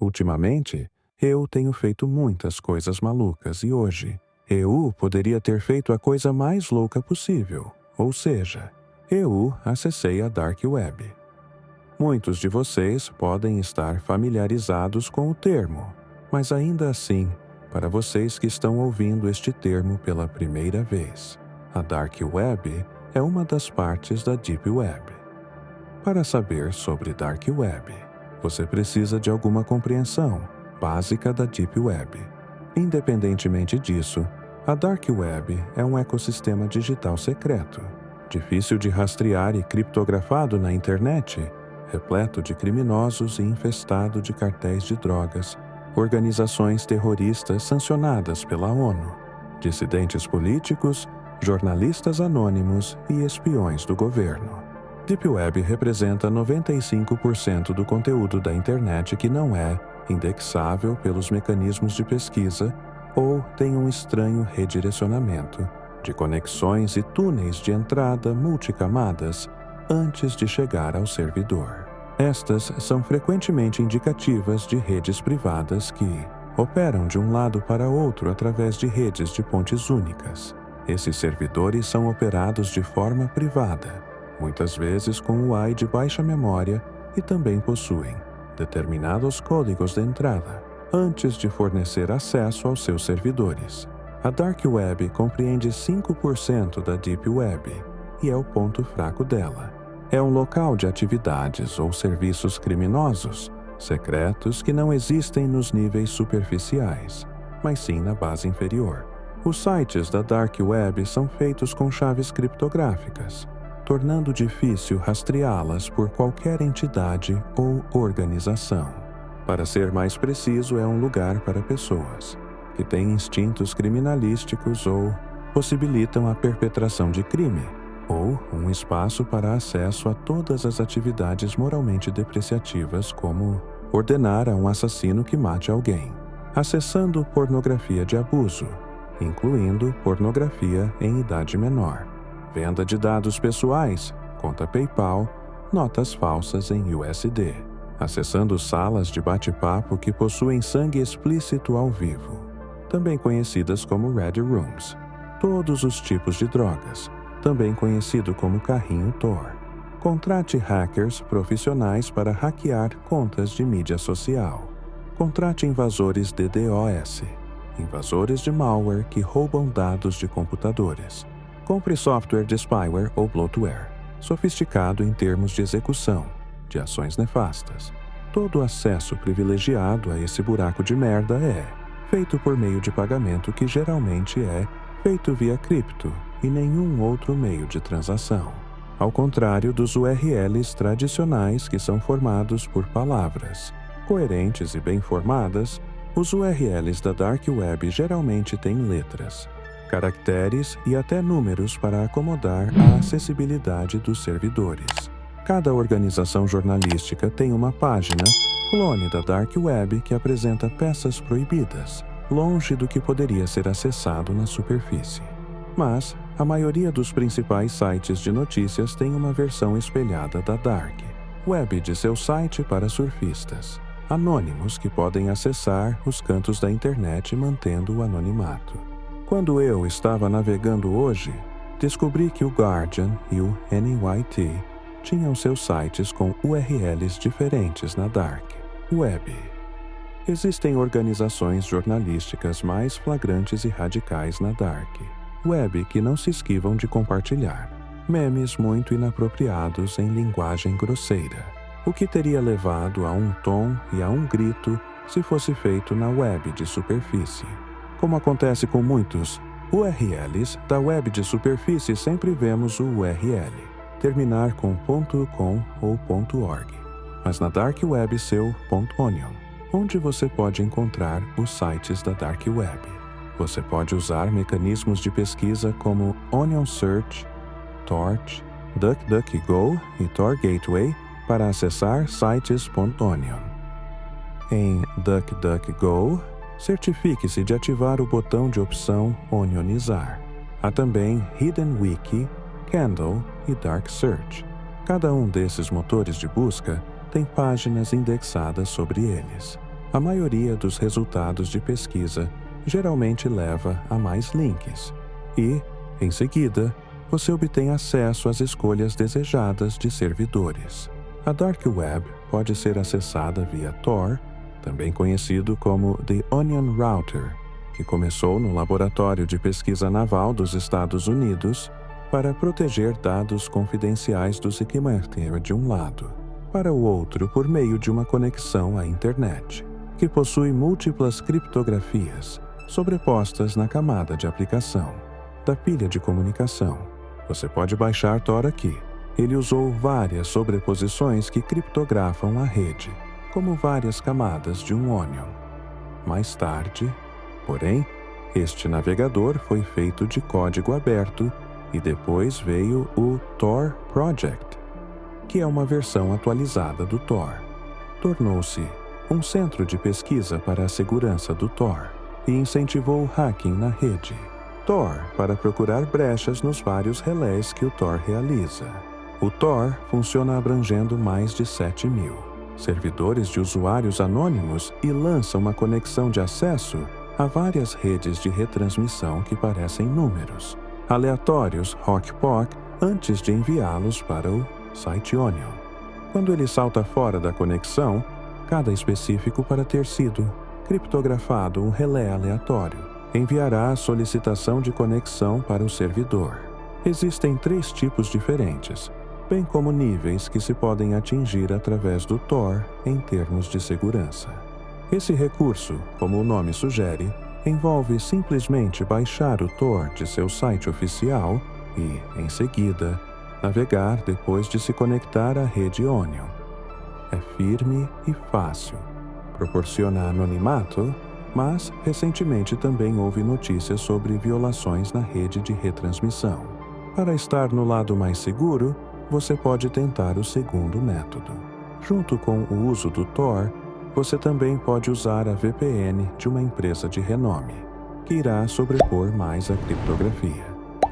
Ultimamente, eu tenho feito muitas coisas malucas e hoje, eu poderia ter feito a coisa mais louca possível, ou seja, eu acessei a Dark Web. Muitos de vocês podem estar familiarizados com o termo, mas ainda assim, para vocês que estão ouvindo este termo pela primeira vez, a Dark Web é uma das partes da Deep Web. Para saber sobre Dark Web, você precisa de alguma compreensão básica da Deep Web. Independentemente disso, a Dark Web é um ecossistema digital secreto, difícil de rastrear e criptografado na internet, repleto de criminosos e infestado de cartéis de drogas, organizações terroristas sancionadas pela ONU, dissidentes políticos, jornalistas anônimos e espiões do governo. Deep Web representa 95% do conteúdo da internet que não é indexável pelos mecanismos de pesquisa ou tem um estranho redirecionamento de conexões e túneis de entrada multicamadas antes de chegar ao servidor. Estas são frequentemente indicativas de redes privadas que operam de um lado para outro através de redes de pontes únicas. Esses servidores são operados de forma privada, muitas vezes com UI de baixa memória e também possuem determinados códigos de entrada antes de fornecer acesso aos seus servidores. A Dark Web compreende 5% da Deep Web e é o ponto fraco dela. É um local de atividades ou serviços criminosos, secretos que não existem nos níveis superficiais, mas sim na base inferior. Os sites da Dark Web são feitos com chaves criptográficas, tornando difícil rastreá-las por qualquer entidade ou organização. Para ser mais preciso, é um lugar para pessoas que têm instintos criminalísticos ou possibilitam a perpetração de crime, ou um espaço para acesso a todas as atividades moralmente depreciativas, como ordenar a um assassino que mate alguém, acessando pornografia de abuso, incluindo pornografia em idade menor, venda de dados pessoais, conta PayPal, notas falsas em USD, acessando salas de bate-papo que possuem sangue explícito ao vivo, também conhecidas como Red Rooms, todos os tipos de drogas, também conhecido como carrinho Tor. Contrate hackers profissionais para hackear contas de mídia social. Contrate invasores DDoS, invasores de malware que roubam dados de computadores. Compre software de spyware ou bloatware, sofisticado em termos de execução, de ações nefastas. Todo acesso privilegiado a esse buraco de merda é feito por meio de pagamento que geralmente é feito via cripto e nenhum outro meio de transação. Ao contrário dos URLs tradicionais que são formados por palavras coerentes e bem formadas, os URLs da Dark Web geralmente têm letras, caracteres e até números para acomodar a acessibilidade dos servidores. Cada organização jornalística tem uma página, clone da Dark Web, que apresenta peças proibidas, longe do que poderia ser acessado na superfície. Mas a maioria dos principais sites de notícias tem uma versão espelhada da Dark Web de seu site para surfistas, anônimos que podem acessar os cantos da internet mantendo o anonimato. Quando eu estava navegando hoje, descobri que o Guardian e o NYT tinham seus sites com URLs diferentes na Dark Web. Existem organizações jornalísticas mais flagrantes e radicais na Dark Web que não se esquivam de compartilhar memes muito inapropriados em linguagem grosseira, o que teria levado a um tom e a um grito se fosse feito na web de superfície. Como acontece com muitos URLs da web de superfície, sempre vemos o URL terminar com .com ou .org, mas na Dark Web seu .onion, onde você pode encontrar os sites da Dark Web. Você pode usar mecanismos de pesquisa como Onion Search, Torch, DuckDuckGo e Tor Gateway para acessar sites .onion. Em DuckDuckGo, certifique-se de ativar o botão de opção Onionizar. Há também Hidden Wiki, Candle e Dark Search. Cada um desses motores de busca tem páginas indexadas sobre eles. A maioria dos resultados de pesquisa geralmente leva a mais links e, em seguida, você obtém acesso às escolhas desejadas de servidores. A Dark Web pode ser acessada via Tor, também conhecido como The Onion Router, que começou no Laboratório de Pesquisa Naval dos Estados Unidos para proteger dados confidenciais dos equipamentos de um lado, para o outro por meio de uma conexão à internet, que possui múltiplas criptografias sobrepostas na camada de aplicação da pilha de comunicação. Você pode baixar Tor aqui. Ele usou várias sobreposições que criptografam a rede, como várias camadas de um Onion. Mais tarde, porém, este navegador foi feito de código aberto e depois veio o Tor Project, que é uma versão atualizada do Tor. Tornou-se um centro de pesquisa para a segurança do Tor e incentivou o hacking na rede. Tor para procurar brechas nos vários relés que o Tor realiza. O Tor funciona abrangendo mais de 7.000 servidores de usuários anônimos e lança uma conexão de acesso a várias redes de retransmissão que parecem números aleatórios hoc-poc antes de enviá-los para o site Onion. Quando ele salta fora da conexão, cada específico para ter sido criptografado um relé aleatório enviará a solicitação de conexão para o servidor. Existem 3 tipos diferentes, bem como níveis que se podem atingir através do Tor em termos de segurança. Esse recurso, como o nome sugere, envolve simplesmente baixar o Tor de seu site oficial e, em seguida, navegar depois de se conectar à rede Onion. É firme e fácil, proporciona anonimato, mas recentemente também houve notícias sobre violações na rede de retransmissão. Para estar no lado mais seguro, você pode tentar o segundo método. Junto com o uso do Tor, você também pode usar a VPN de uma empresa de renome, que irá sobrepor mais a criptografia.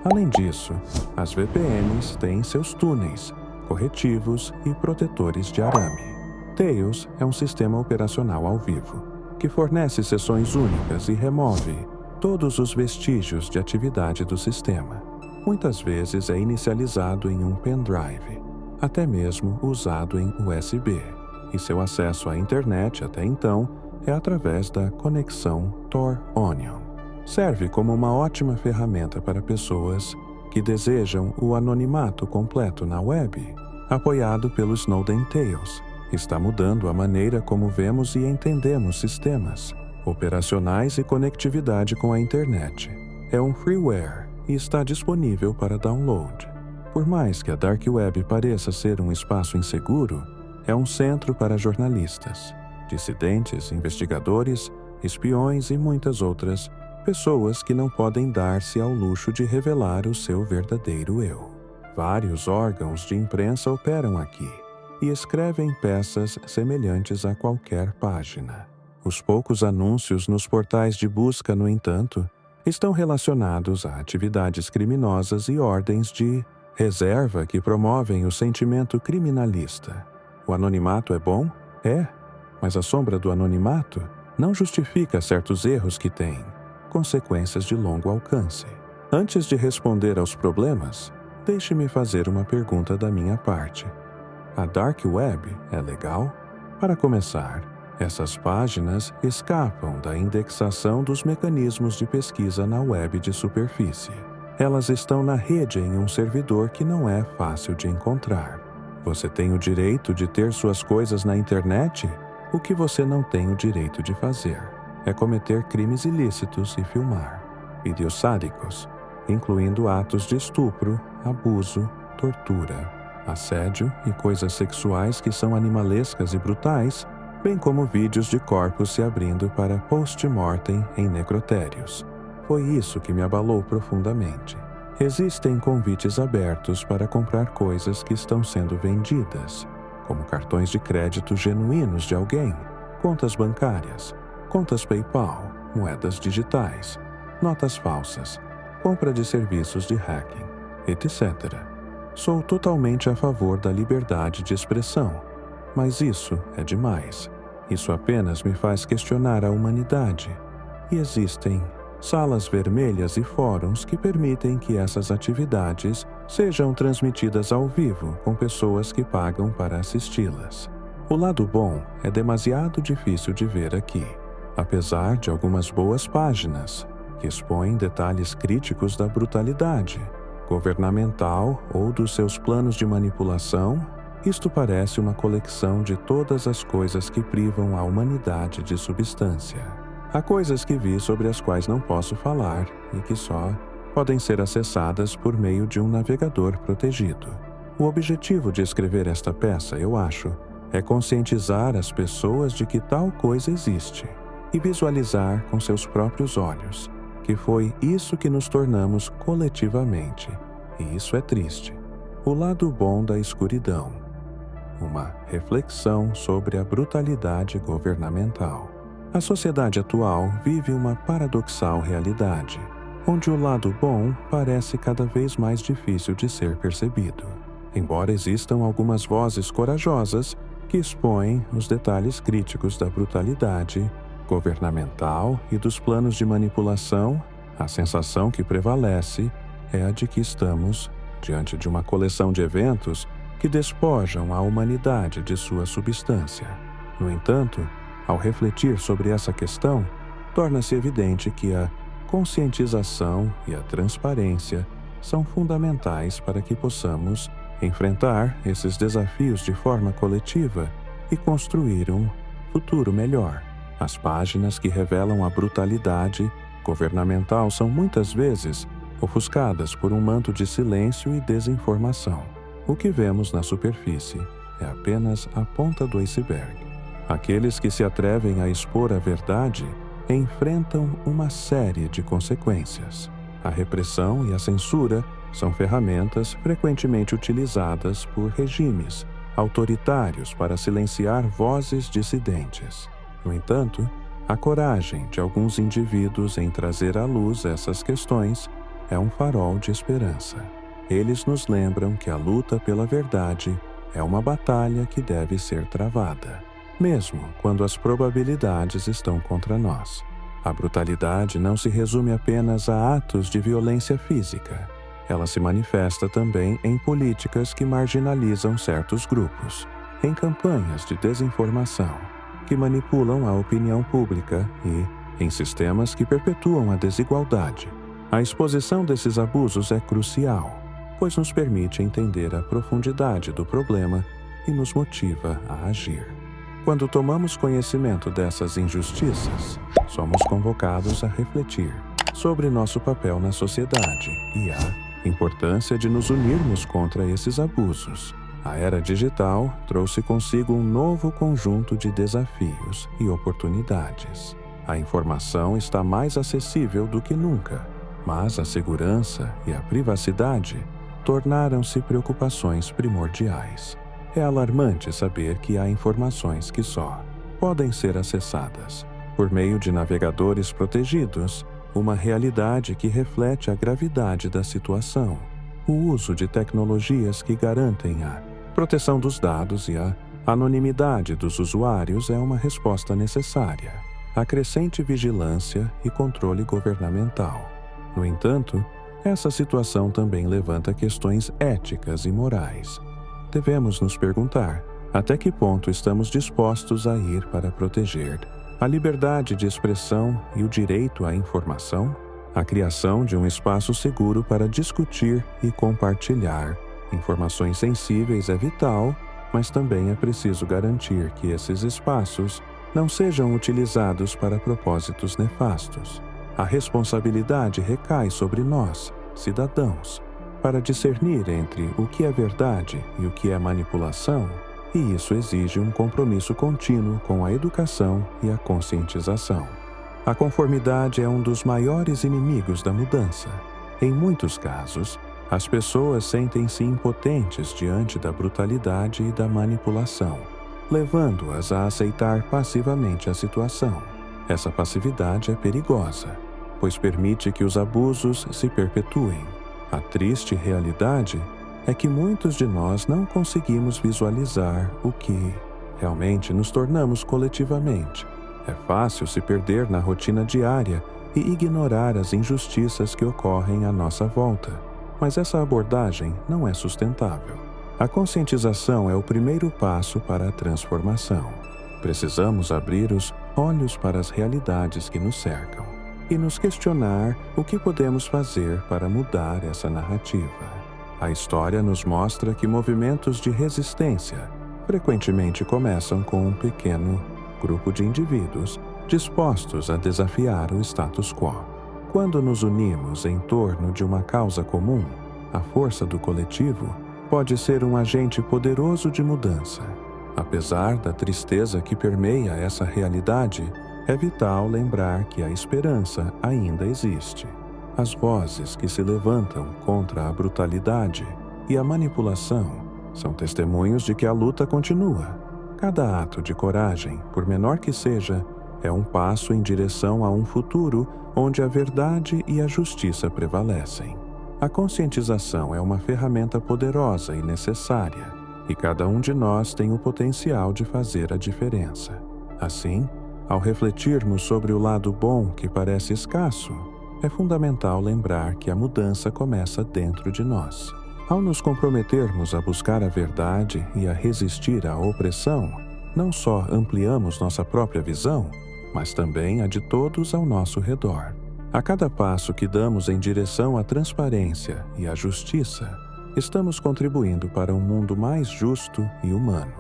Além disso, as VPNs têm seus túneis, corretivos e protetores de arame. Tails é um sistema operacional ao vivo, que fornece sessões únicas e remove todos os vestígios de atividade do sistema. Muitas vezes é inicializado em um pendrive, até mesmo usado em USB, e seu acesso à internet até então é através da conexão Tor Onion. Serve como uma ótima ferramenta para pessoas que desejam o anonimato completo na web, apoiado pelo Snowden Tails. Está mudando a maneira como vemos e entendemos sistemas operacionais e conectividade com a internet. É um freeware e está disponível para download. Por mais que a Dark Web pareça ser um espaço inseguro, é um centro para jornalistas, dissidentes, investigadores, espiões e muitas outras pessoas que não podem dar-se ao luxo de revelar o seu verdadeiro eu. Vários órgãos de imprensa operam aqui e escrevem peças semelhantes a qualquer página. Os poucos anúncios nos portais de busca, no entanto, estão relacionados a atividades criminosas e ordens de reserva que promovem o sentimento criminalista. O anonimato é bom? É, mas a sombra do anonimato não justifica certos erros que têm consequências de longo alcance. Antes de responder aos problemas, deixe-me fazer uma pergunta da minha parte. A Dark Web é legal? Para começar, essas páginas escapam da indexação dos mecanismos de pesquisa na web de superfície. Elas estão na rede em um servidor que não é fácil de encontrar. Você tem o direito de ter suas coisas na internet? O que você não tem o direito de fazer é cometer crimes ilícitos e filmar vídeos sádicos, incluindo atos de estupro, abuso, tortura, assédio e coisas sexuais que são animalescas e brutais, bem como vídeos de corpos se abrindo para post-mortem em necrotérios. Foi isso que me abalou profundamente. Existem convites abertos para comprar coisas que estão sendo vendidas, como cartões de crédito genuínos de alguém, contas bancárias, contas PayPal, moedas digitais, notas falsas, compra de serviços de hacking, etc. Sou totalmente a favor da liberdade de expressão, mas isso é demais. Isso apenas me faz questionar a humanidade. E existem salas vermelhas e fóruns que permitem que essas atividades sejam transmitidas ao vivo com pessoas que pagam para assisti-las. O lado bom é demasiado difícil de ver aqui, apesar de algumas boas páginas que expõem detalhes críticos da brutalidade governamental ou dos seus planos de manipulação. Isto parece uma coleção de todas as coisas que privam a humanidade de substância. Há coisas que vi sobre as quais não posso falar e que só podem ser acessadas por meio de um navegador protegido. O objetivo de escrever esta peça, eu acho, é conscientizar as pessoas de que tal coisa existe e visualizar com seus próprios olhos que foi isso que nos tornamos coletivamente, e isso é triste. O lado bom da escuridão. Uma reflexão sobre a brutalidade governamental. A sociedade atual vive uma paradoxal realidade, onde o lado bom parece cada vez mais difícil de ser percebido. Embora existam algumas vozes corajosas que expõem os detalhes críticos da brutalidade governamental e dos planos de manipulação, a sensação que prevalece é a de que estamos diante de uma coleção de eventos que despojam a humanidade de sua substância. No entanto, ao refletir sobre essa questão, torna-se evidente que a conscientização e a transparência são fundamentais para que possamos enfrentar esses desafios de forma coletiva e construir um futuro melhor. As páginas que revelam a brutalidade governamental são muitas vezes ofuscadas por um manto de silêncio e desinformação. O que vemos na superfície é apenas a ponta do iceberg. Aqueles que se atrevem a expor a verdade enfrentam uma série de consequências. A repressão e a censura são ferramentas frequentemente utilizadas por regimes autoritários para silenciar vozes dissidentes. No entanto, a coragem de alguns indivíduos em trazer à luz essas questões é um farol de esperança. Eles nos lembram que a luta pela verdade é uma batalha que deve ser travada, mesmo quando as probabilidades estão contra nós. A brutalidade não se resume apenas a atos de violência física. Ela se manifesta também em políticas que marginalizam certos grupos, em campanhas de desinformação que manipulam a opinião pública e em sistemas que perpetuam a desigualdade. A exposição desses abusos é crucial, pois nos permite entender a profundidade do problema e nos motiva a agir. Quando tomamos conhecimento dessas injustiças, somos convocados a refletir sobre nosso papel na sociedade e a importância de nos unirmos contra esses abusos. A era digital trouxe consigo um novo conjunto de desafios e oportunidades. A informação está mais acessível do que nunca, mas a segurança e a privacidade tornaram-se preocupações primordiais. É alarmante saber que há informações que só podem ser acessadas por meio de navegadores protegidos, uma realidade que reflete a gravidade da situação. O uso de tecnologias que garantem a proteção dos dados e a anonimidade dos usuários é uma resposta necessária à crescente vigilância e controle governamental. No entanto, essa situação também levanta questões éticas e morais. Devemos nos perguntar até que ponto estamos dispostos a ir para proteger a liberdade de expressão e o direito à informação. A criação de um espaço seguro para discutir e compartilhar informações sensíveis é vital, mas também é preciso garantir que esses espaços não sejam utilizados para propósitos nefastos. A responsabilidade recai sobre nós, cidadãos, para discernir entre o que é verdade e o que é manipulação, e isso exige um compromisso contínuo com a educação e a conscientização. A conformidade é um dos maiores inimigos da mudança. Em muitos casos, as pessoas sentem-se impotentes diante da brutalidade e da manipulação, levando-as a aceitar passivamente a situação. Essa passividade é perigosa, pois permite que os abusos se perpetuem. A triste realidade é que muitos de nós não conseguimos visualizar o que realmente nos tornamos coletivamente. É fácil se perder na rotina diária e ignorar as injustiças que ocorrem à nossa volta. Mas essa abordagem não é sustentável. A conscientização é o primeiro passo para a transformação. Precisamos abrir os olhos para as realidades que nos cercam e nos questionar o que podemos fazer para mudar essa narrativa. A história nos mostra que movimentos de resistência frequentemente começam com um pequeno grupo de indivíduos dispostos a desafiar o status quo. Quando nos unimos em torno de uma causa comum, a força do coletivo pode ser um agente poderoso de mudança. Apesar da tristeza que permeia essa realidade, é vital lembrar que a esperança ainda existe. As vozes que se levantam contra a brutalidade e a manipulação são testemunhos de que a luta continua. Cada ato de coragem, por menor que seja, é um passo em direção a um futuro onde a verdade e a justiça prevalecem. A conscientização é uma ferramenta poderosa e necessária, e cada um de nós tem o potencial de fazer a diferença. Assim, ao refletirmos sobre o lado bom que parece escasso, é fundamental lembrar que a mudança começa dentro de nós. Ao nos comprometermos a buscar a verdade e a resistir à opressão, não só ampliamos nossa própria visão, mas também a de todos ao nosso redor. A cada passo que damos em direção à transparência e à justiça, estamos contribuindo para um mundo mais justo e humano.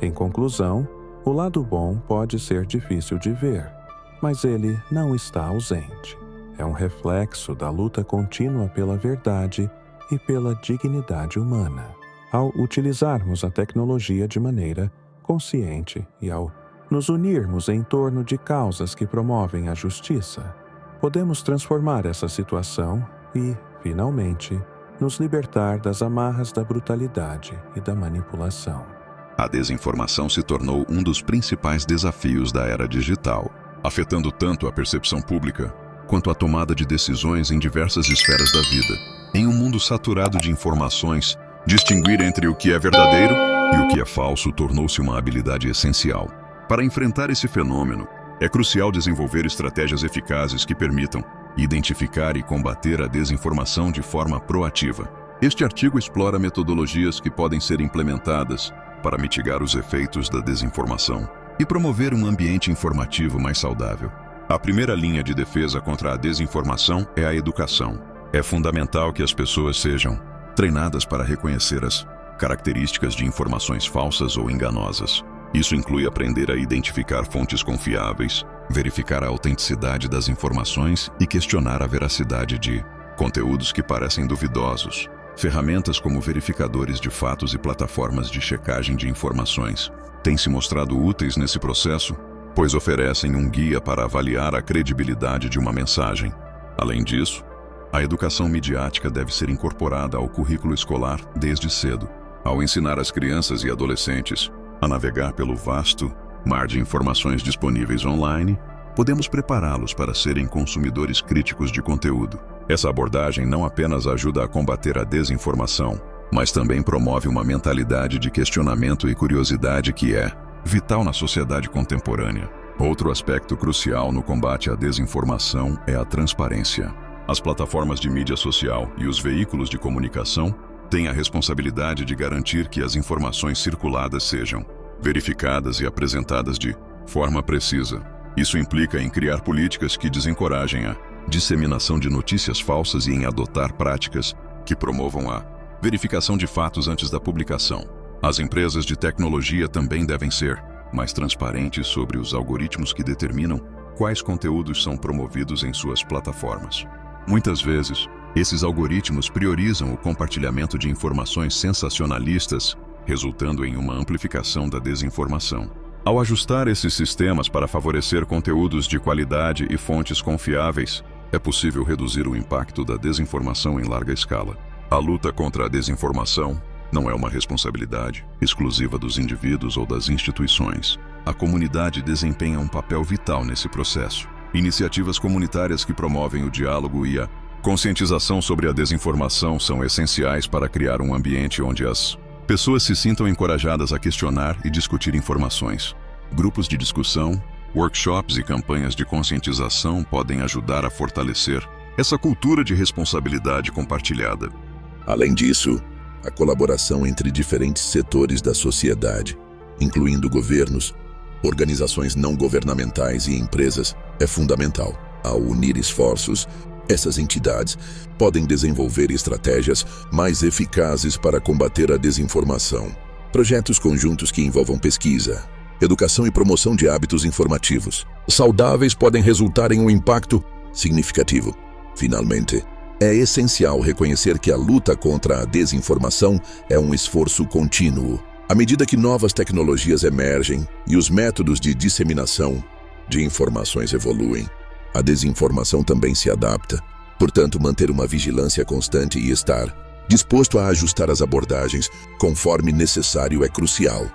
Em conclusão, o lado bom pode ser difícil de ver, mas ele não está ausente. É um reflexo da luta contínua pela verdade e pela dignidade humana. Ao utilizarmos a tecnologia de maneira consciente e ao nos unirmos em torno de causas que promovem a justiça, podemos transformar essa situação e, finalmente, nos libertar das amarras da brutalidade e da manipulação. A desinformação se tornou um dos principais desafios da era digital, afetando tanto a percepção pública quanto a tomada de decisões em diversas esferas da vida. Em um mundo saturado de informações, distinguir entre o que é verdadeiro e o que é falso tornou-se uma habilidade essencial. Para enfrentar esse fenômeno, é crucial desenvolver estratégias eficazes que permitam identificar e combater a desinformação de forma proativa. Este artigo explora metodologias que podem ser implementadas para mitigar os efeitos da desinformação e promover um ambiente informativo mais saudável. A primeira linha de defesa contra a desinformação é a educação. É fundamental que as pessoas sejam treinadas para reconhecer as características de informações falsas ou enganosas. Isso inclui aprender a identificar fontes confiáveis, verificar a autenticidade das informações e questionar a veracidade de conteúdos que parecem duvidosos. Ferramentas como verificadores de fatos e plataformas de checagem de informações têm se mostrado úteis nesse processo, pois oferecem um guia para avaliar a credibilidade de uma mensagem. Além disso, a educação midiática deve ser incorporada ao currículo escolar desde cedo, ao ensinar as crianças e adolescentes a navegar pelo vasto mar de informações disponíveis online. Podemos prepará-los para serem consumidores críticos de conteúdo. Essa abordagem não apenas ajuda a combater a desinformação, mas também promove uma mentalidade de questionamento e curiosidade que é vital na sociedade contemporânea. Outro aspecto crucial no combate à desinformação é a transparência. As plataformas de mídia social e os veículos de comunicação têm a responsabilidade de garantir que as informações circuladas sejam verificadas e apresentadas de forma precisa. Isso implica em criar políticas que desencorajem a disseminação de notícias falsas e em adotar práticas que promovam a verificação de fatos antes da publicação. As empresas de tecnologia também devem ser mais transparentes sobre os algoritmos que determinam quais conteúdos são promovidos em suas plataformas. Muitas vezes, esses algoritmos priorizam o compartilhamento de informações sensacionalistas, resultando em uma amplificação da desinformação. Ao ajustar esses sistemas para favorecer conteúdos de qualidade e fontes confiáveis, é possível reduzir o impacto da desinformação em larga escala. A luta contra a desinformação não é uma responsabilidade exclusiva dos indivíduos ou das instituições. A comunidade desempenha um papel vital nesse processo. Iniciativas comunitárias que promovem o diálogo e a conscientização sobre a desinformação são essenciais para criar um ambiente onde as Pessoas se sintam encorajadas a questionar e discutir informações. Grupos de discussão, workshops e campanhas de conscientização podem ajudar a fortalecer essa cultura de responsabilidade compartilhada. Além disso, a colaboração entre diferentes setores da sociedade, incluindo governos, organizações não governamentais e empresas, é fundamental. Ao unir esforços, essas entidades podem desenvolver estratégias mais eficazes para combater a desinformação. Projetos conjuntos que envolvam pesquisa, educação e promoção de hábitos informativos saudáveis podem resultar em um impacto significativo. Finalmente, é essencial reconhecer que a luta contra a desinformação é um esforço contínuo. À medida que novas tecnologias emergem e os métodos de disseminação de informações evoluem, a desinformação também se adapta. Portanto, manter uma vigilância constante e estar disposto a ajustar as abordagens conforme necessário é crucial.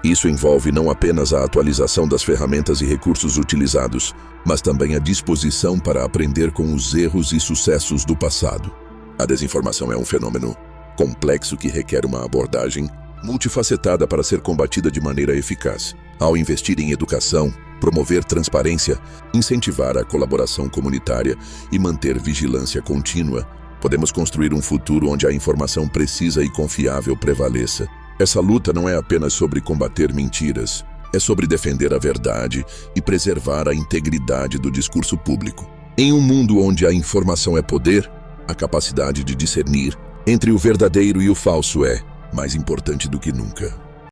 Isso envolve não apenas a atualização das ferramentas e recursos utilizados, mas também a disposição para aprender com os erros e sucessos do passado. A desinformação é um fenômeno complexo que requer uma abordagem multifacetada para ser combatida de maneira eficaz. Ao investir em educação, promover transparência, incentivar a colaboração comunitária e manter vigilância contínua, podemos construir um futuro onde a informação precisa e confiável prevaleça. Essa luta não é apenas sobre combater mentiras, é sobre defender a verdade e preservar a integridade do discurso público. Em um mundo onde a informação é poder, a capacidade de discernir entre o verdadeiro e o falso é mais importante do que nunca.